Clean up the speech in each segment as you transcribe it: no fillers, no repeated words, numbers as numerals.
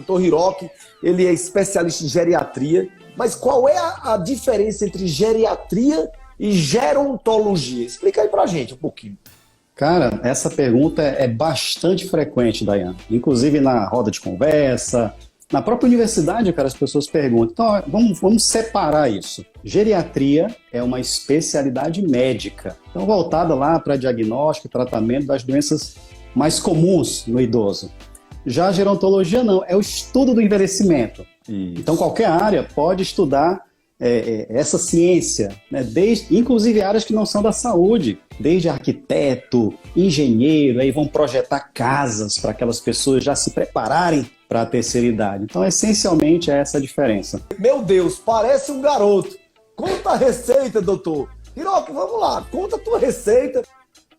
Dr. Hiroki, ele é especialista em geriatria, mas qual é a diferença entre geriatria e gerontologia? Explica aí pra gente um pouquinho. Cara, essa pergunta é bastante frequente, Dayane. Inclusive na roda de conversa, na própria universidade, cara, as pessoas perguntam. Então, ó, vamos separar isso. Geriatria é uma especialidade médica, então voltada lá para diagnóstico e tratamento das doenças mais comuns no idoso. Já a gerontologia não, é o estudo do envelhecimento. Isso. Então qualquer área pode estudar essa ciência, né? Inclusive áreas que não são da saúde, desde arquiteto, engenheiro, aí vão projetar casas para aquelas pessoas já se prepararem para a terceira idade. Então, essencialmente, é essa a diferença. Meu Deus, parece um garoto. Conta a receita, doutor. Hiroki, vamos lá, conta a tua receita.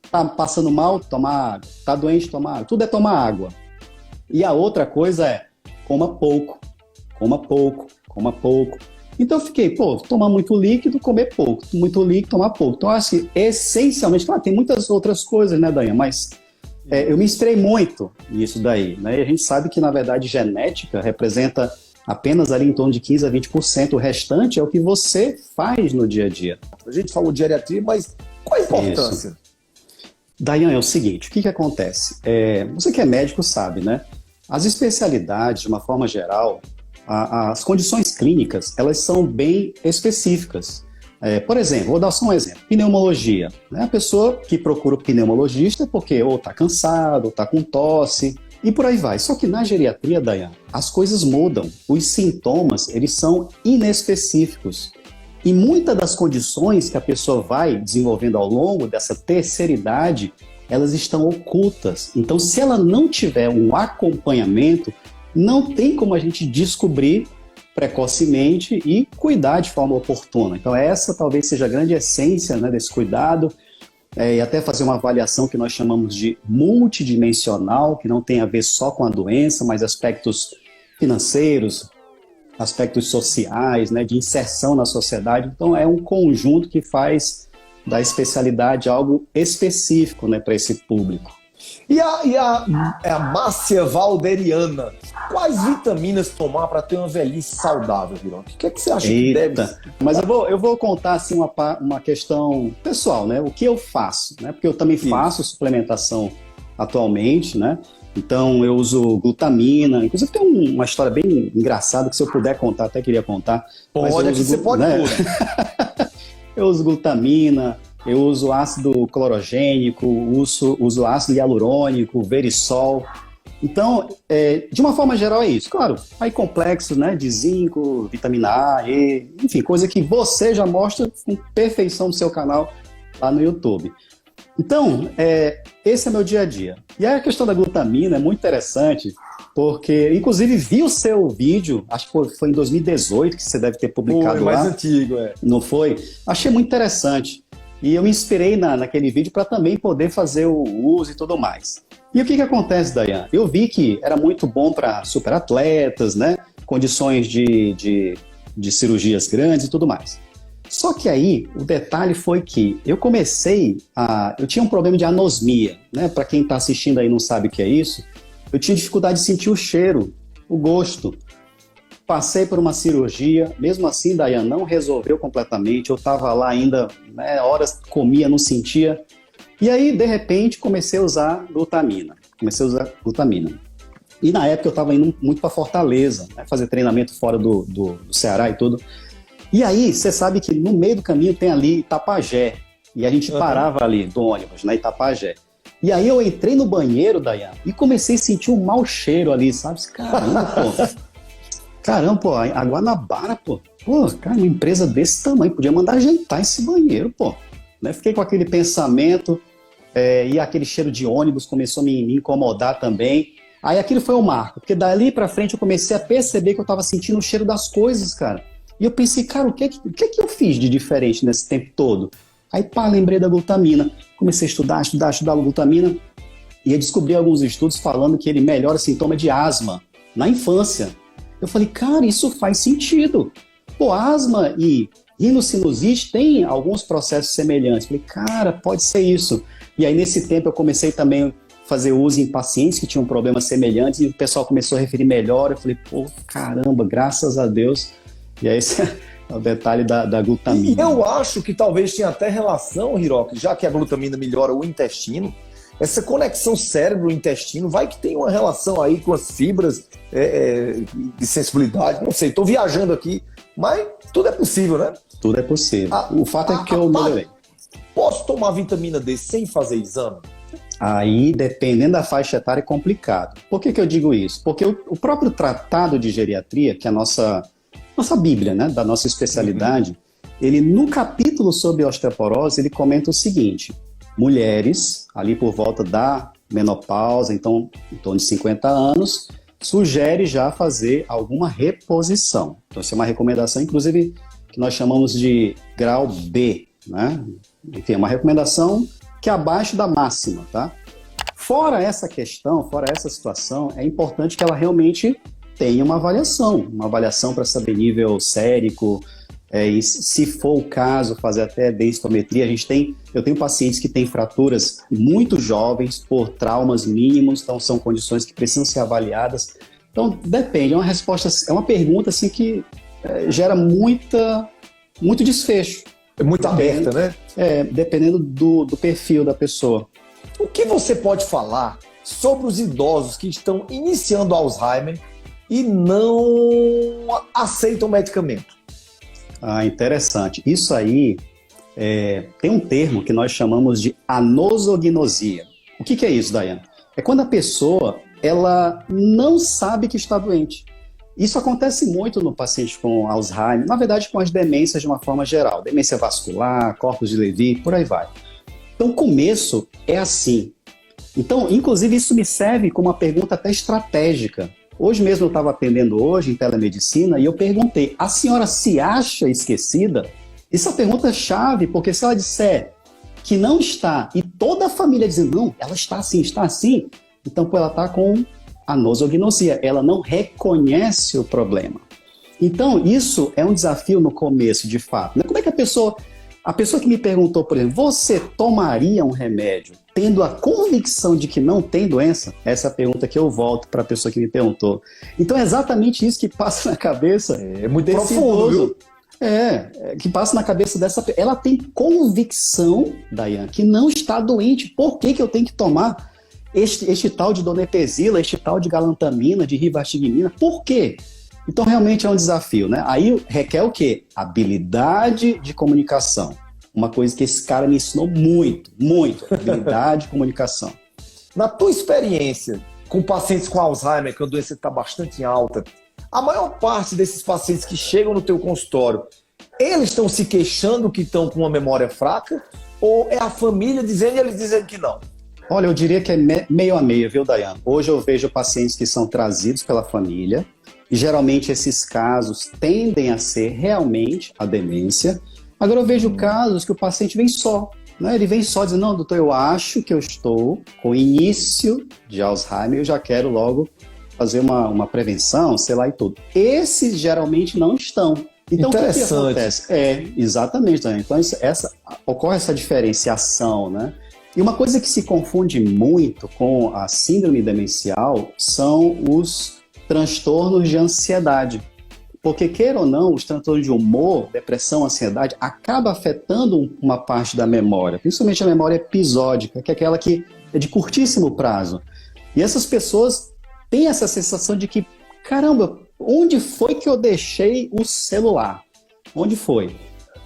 Tá passando mal, tomar água. Tá doente, tomar água. Tudo é tomar água. E a outra coisa é, coma pouco, coma pouco, coma pouco. Então eu fiquei, tomar muito líquido, comer pouco. Muito líquido, tomar pouco. Então, assim, essencialmente, claro, tem muitas outras coisas, né, Dayane? Mas eu me inspirei muito nisso daí, né? E a gente sabe que, na verdade, genética representa apenas ali em torno de 15% a 20%. O restante é o que você faz no dia a dia. A gente falou de geriatria, mas qual a importância? Isso. Dayane, é o seguinte, o que acontece? Você que é médico sabe, né? As especialidades, de uma forma geral, as condições clínicas, elas são bem específicas. Por exemplo, vou dar só um exemplo. Pneumologia. Né? A pessoa que procura o pneumologista é porque ou está cansado, ou está com tosse, e por aí vai. Só que na geriatria, Dayane, as coisas mudam. Os sintomas, eles são inespecíficos. E muitas das condições que a pessoa vai desenvolvendo ao longo dessa terceira idade, elas estão ocultas. Então, se ela não tiver um acompanhamento, não tem como a gente descobrir precocemente e cuidar de forma oportuna. Então, essa talvez seja a grande essência, né, desse cuidado, e até fazer uma avaliação que nós chamamos de multidimensional, que não tem a ver só com a doença, mas aspectos financeiros, aspectos sociais, né, de inserção na sociedade. Então, é um conjunto que faz da especialidade algo específico, né, para esse público. E a Márcia Valderiana, quais vitaminas tomar para ter uma velhice saudável, Hiroki? O que é que você acha que deve? Mas eu vou contar assim uma questão pessoal, né? O que eu faço, né? Porque eu também faço suplementação atualmente, né? Então eu uso glutamina, inclusive tem uma história bem engraçada que se eu puder contar, até queria contar. Olha que você pode tudo. Eu uso glutamina, eu uso ácido clorogênico, uso ácido hialurônico, verisol. Então, de uma forma geral é isso. Claro, aí complexos, né, de zinco, vitamina A, E, enfim, coisa que você já mostra com perfeição no seu canal lá no YouTube. Então, esse é meu dia a dia. E aí a questão da glutamina é muito interessante, porque, inclusive, vi o seu vídeo, acho que foi em 2018 que você deve ter publicado lá. Mais antigo, Não foi? Achei muito interessante. E eu me inspirei naquele vídeo para também poder fazer o uso e tudo mais. E o que acontece, Dayane? Eu vi que era muito bom para superatletas, né? Condições de cirurgias grandes e tudo mais. Só que aí, o detalhe foi que eu tinha um problema de anosmia, né? Para quem está assistindo aí e não sabe o que é isso, eu tinha dificuldade de sentir o cheiro, o gosto. Passei por uma cirurgia, mesmo assim, Dayane, não resolveu completamente. Eu estava lá ainda, né, horas comia, não sentia. E aí, de repente, comecei a usar glutamina. E na época eu estava indo muito para Fortaleza, né, fazer treinamento fora do Ceará e tudo. E aí, você sabe que no meio do caminho tem ali Itapajé. E a gente parava ali do ônibus, na Itapajé. E aí eu entrei no banheiro, Dayane, e comecei a sentir um mau cheiro ali, sabe? Caramba, pô, a Guanabara, pô, cara, uma empresa desse tamanho, podia mandar ajeitar esse banheiro, pô. Né? Fiquei com aquele pensamento, e aquele cheiro de ônibus começou a me incomodar também. Aí aquilo foi o marco, porque dali pra frente eu comecei a perceber que eu tava sentindo o cheiro das coisas, cara. E eu pensei, cara, o que é que eu fiz de diferente nesse tempo todo? Aí, lembrei da glutamina. Comecei a estudar a glutamina, e eu descobri alguns estudos falando que ele melhora sintoma de asma na infância. Eu falei, cara, isso faz sentido. Pô, asma e rinocinusite tem alguns processos semelhantes. Eu falei, cara, pode ser isso. E aí, nesse tempo, eu comecei também a fazer uso em pacientes que tinham problemas semelhantes e o pessoal começou a referir melhor. Eu falei, pô, caramba, graças a Deus. E aí esse é o detalhe da glutamina. E eu acho que talvez tenha até relação, Hiroki, já que a glutamina melhora o intestino, essa conexão cérebro-intestino, vai que tem uma relação aí com as fibras de sensibilidade, não sei, estou viajando aqui, mas tudo é possível, né? Tudo é possível. O fato é que eu melhorei. Posso tomar vitamina D sem fazer exame? Aí, dependendo da faixa etária, é complicado. Por que eu digo isso? Porque o próprio Tratado de Geriatria, que é a nossa Bíblia, né, da nossa especialidade, ele, no capítulo sobre osteoporose, ele comenta o seguinte: mulheres, ali por volta da menopausa, então em torno de 50 anos, sugere já fazer alguma reposição. Então, essa é uma recomendação, inclusive, que nós chamamos de grau B, né? Enfim, é uma recomendação que é abaixo da máxima, tá? Fora essa questão, fora essa situação, é importante que ela realmente tenha uma avaliação para saber nível sérico, e se for o caso, fazer até densitometria. Eu tenho pacientes que têm fraturas muito jovens por traumas mínimos, então são condições que precisam ser avaliadas. Então, depende, é uma pergunta assim que gera muito desfecho. É muito aberta, né? Dependendo do perfil da pessoa. O que você pode falar sobre os idosos que estão iniciando Alzheimer e não aceitam medicamento? Interessante. Isso aí tem um termo que nós chamamos de anosognosia. O que é isso, Daiane? É quando a pessoa ela não sabe que está doente. Isso acontece muito no paciente com Alzheimer, na verdade com as demências de uma forma geral, demência vascular, corpus de Levy, por aí vai. Então o começo é assim. Então, inclusive, isso me serve como uma pergunta até estratégica. Hoje mesmo eu estava atendendo em telemedicina, e eu perguntei, a senhora se acha esquecida? Isso é uma pergunta-chave, porque se ela disser que não está, e toda a família dizer, não, ela está assim, então ela está com anosognosia, ela não reconhece o problema. Então, isso é um desafio no começo, de fato. Como é que a pessoa que me perguntou, por exemplo, você tomaria um remédio tendo a convicção de que não tem doença? Essa é a pergunta que eu volto para a pessoa que me perguntou. Então, é exatamente isso que passa na cabeça. É muito profundo, viu? Que passa na cabeça dessa pessoa. Ela tem convicção, Daiane, que não está doente. Por que eu tenho que tomar este tal de donepezila, este tal de galantamina, de rivastigmina? Por quê? Então, realmente é um desafio, né? Aí requer o quê? Habilidade de comunicação. Uma coisa que esse cara me ensinou muito. Habilidade de comunicação. Na tua experiência com pacientes com Alzheimer, que a doença está bastante alta, a maior parte desses pacientes que chegam no teu consultório, eles estão se queixando que estão com uma memória fraca? Ou é a família dizendo e eles dizendo que não? Olha, eu diria que é meio a meio, viu, Daiane? Hoje eu vejo pacientes que são trazidos pela família, e geralmente esses casos tendem a ser realmente a demência. Agora eu vejo casos que o paciente vem só, né? Ele vem só dizendo, não, doutor, eu acho que eu estou com início de Alzheimer, eu já quero logo fazer uma prevenção, sei lá e tudo. Esses geralmente não estão. Então, interessante. O que acontece? Exatamente, Daiane. Então, ocorre essa diferenciação, né? E uma coisa que se confunde muito com a síndrome demencial são os transtornos de ansiedade. Porque, queira ou não, os transtornos de humor, depressão, ansiedade, acaba afetando uma parte da memória, principalmente a memória episódica, que é aquela que é de curtíssimo prazo. E essas pessoas têm essa sensação de que, caramba, onde foi que eu deixei o celular? Onde foi?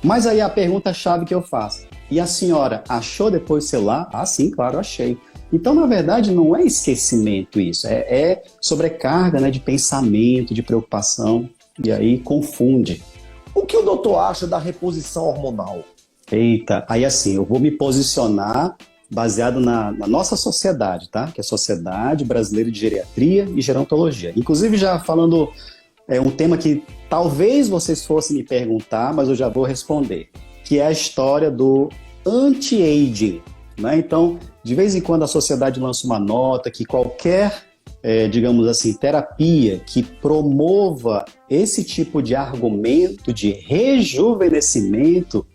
Mas aí a pergunta-chave que eu faço, e a senhora achou depois o celular? Ah, sim, claro, achei. Então, na verdade, não é esquecimento isso, é sobrecarga, né, de pensamento, de preocupação, e aí confunde. O que o doutor acha da reposição hormonal? Eita, aí assim, eu vou me posicionar baseado na nossa sociedade, tá? Que é a Sociedade Brasileira de Geriatria e Gerontologia. Inclusive, já falando um tema que talvez vocês fossem me perguntar, mas eu já vou responder, que é a história do anti-aging, né? Então, de vez em quando a sociedade lança uma nota que qualquer, digamos assim, terapia que promova esse tipo de argumento de rejuvenescimento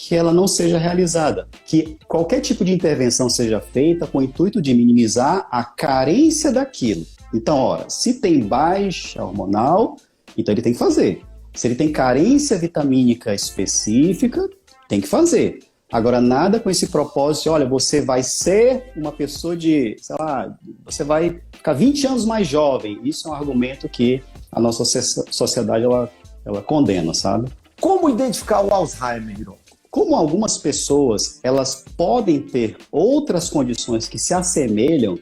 que ela não seja realizada, que qualquer tipo de intervenção seja feita com o intuito de minimizar a carência daquilo. Então, ora, se tem baixa hormonal, então ele tem que fazer. Se ele tem carência vitamínica específica, tem que fazer. Agora, nada com esse propósito de, olha, você vai ser uma pessoa de, sei lá, você vai ficar 20 anos mais jovem. Isso é um argumento que a nossa sociedade, ela condena, sabe? Como identificar o Alzheimer, Hiron? Como algumas pessoas, elas podem ter outras condições que se assemelham.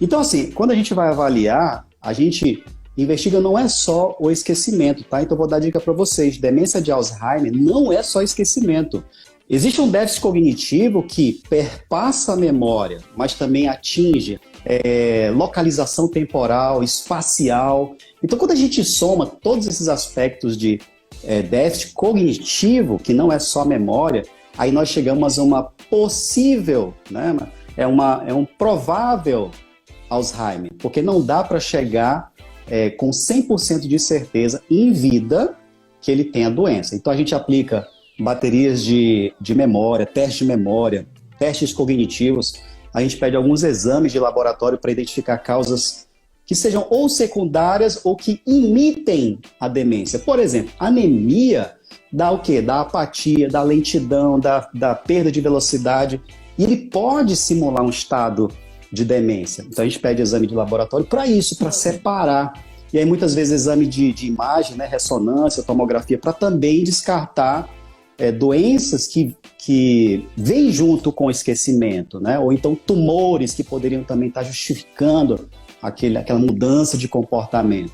Então, assim, quando a gente vai avaliar, a gente investiga não é só o esquecimento, tá? Então, eu vou dar dica para vocês. Demência de Alzheimer não é só esquecimento. Existe um déficit cognitivo que perpassa a memória, mas também atinge localização temporal, espacial. Então, quando a gente soma todos esses aspectos de déficit cognitivo, que não é só memória, aí nós chegamos a uma possível, né? É um provável Alzheimer, porque não dá para chegar com 100% de certeza em vida que ele tem a doença. Então, a gente aplica baterias de memória, testes de memória, testes cognitivos. A gente pede alguns exames de laboratório para identificar causas que sejam ou secundárias ou que imitem a demência. Por exemplo, anemia dá o quê? Dá apatia, dá lentidão, dá perda de velocidade. E ele pode simular um estado de demência. Então a gente pede exame de laboratório para isso, para separar. E aí muitas vezes exame de imagem, né, ressonância, tomografia, para também descartar doenças que vêm junto com o esquecimento, né? Ou então tumores que poderiam também estar justificando aquela mudança de comportamento.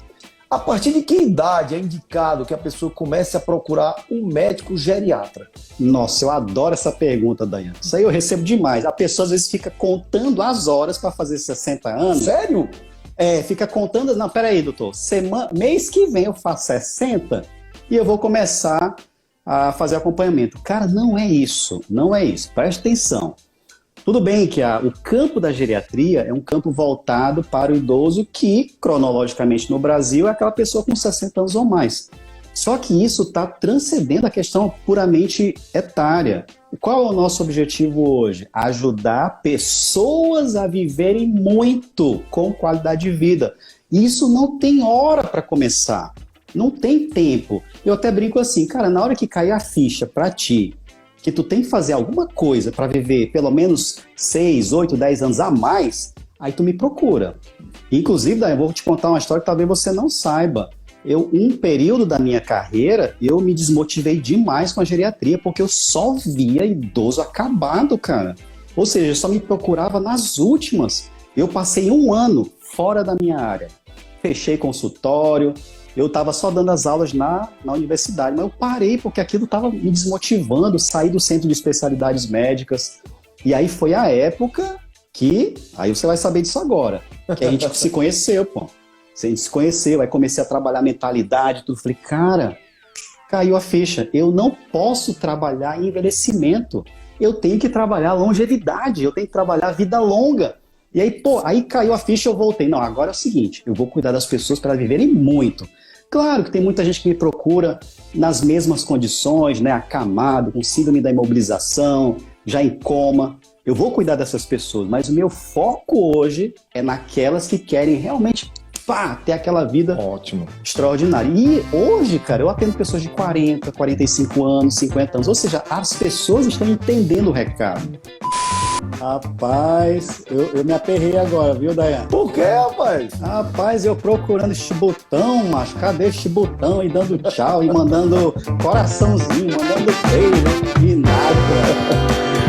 A partir de que idade é indicado que a pessoa comece a procurar um médico geriatra? Nossa, eu adoro essa pergunta, Daiane. Isso aí eu recebo demais. A pessoa às vezes fica contando as horas para fazer 60 anos. Sério? Fica contando. Não, peraí, doutor. Mês que vem eu faço 60 e eu vou começar a fazer acompanhamento. Cara, não é isso. Não é isso. Preste atenção. Tudo bem que o campo da geriatria é um campo voltado para o idoso que, cronologicamente no Brasil, é aquela pessoa com 60 anos ou mais. Só que isso está transcendendo a questão puramente etária. Qual é o nosso objetivo hoje? Ajudar pessoas a viverem muito com qualidade de vida. E isso não tem hora para começar. Não tem tempo. Eu até brinco assim, cara, na hora que cair a ficha para ti, que tu tem que fazer alguma coisa para viver pelo menos 6, 8, 10 anos a mais, aí tu me procura. Inclusive, Daí, eu vou te contar uma história que talvez você não saiba. Um período da minha carreira, eu me desmotivei demais com a geriatria, porque eu só via idoso acabado, cara. Ou seja, eu só me procurava nas últimas. Eu passei 1 ano fora da minha área. Fechei consultório, eu estava só dando as aulas na universidade, mas eu parei porque aquilo estava me desmotivando, saí do centro de especialidades médicas. E aí foi a época que, aí você vai saber disso agora, que a gente se conheceu, pô. A gente se conheceu, aí comecei a trabalhar mentalidade, tudo. Falei, cara, caiu a ficha. Eu não posso trabalhar em envelhecimento. Eu tenho que trabalhar longevidade, eu tenho que trabalhar vida longa. E aí, aí caiu a ficha e eu voltei. Não, agora é o seguinte, eu vou cuidar das pessoas para viverem muito. Claro que tem muita gente que me procura nas mesmas condições, né? Acamado, com síndrome da imobilização, já em coma. Eu vou cuidar dessas pessoas, mas o meu foco hoje é naquelas que querem realmente ter aquela vida extraordinária. E hoje, cara, eu atendo pessoas de 40, 45 anos, 50 anos. Ou seja, as pessoas estão entendendo o recado. Rapaz, eu me aperrei agora, viu, Daiane? Por quê, rapaz? Rapaz, eu procurando este botão, macho. Cadê este botão? E dando tchau, e mandando coraçãozinho, mandando beijo, e nada.